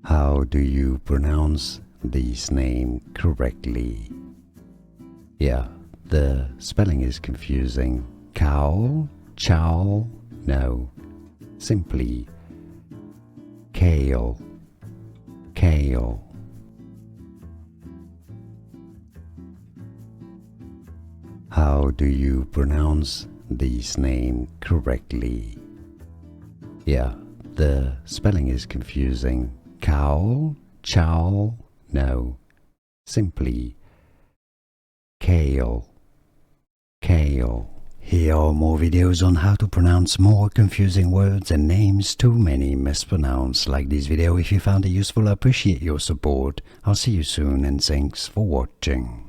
How do you pronounce this name correctly? Yeah, the spelling is confusing. Chaol, Chaol, no, simply Chaol, Chaol. How do you pronounce this name correctly? Yeah, the spelling is confusing. Chaol, Chaol, no, simply Chaol, Chaol. Here are more videos on how to pronounce more confusing words and names too many mispronounced. Like this video if you found it useful. I appreciate your support. I'll see you soon and thanks for watching.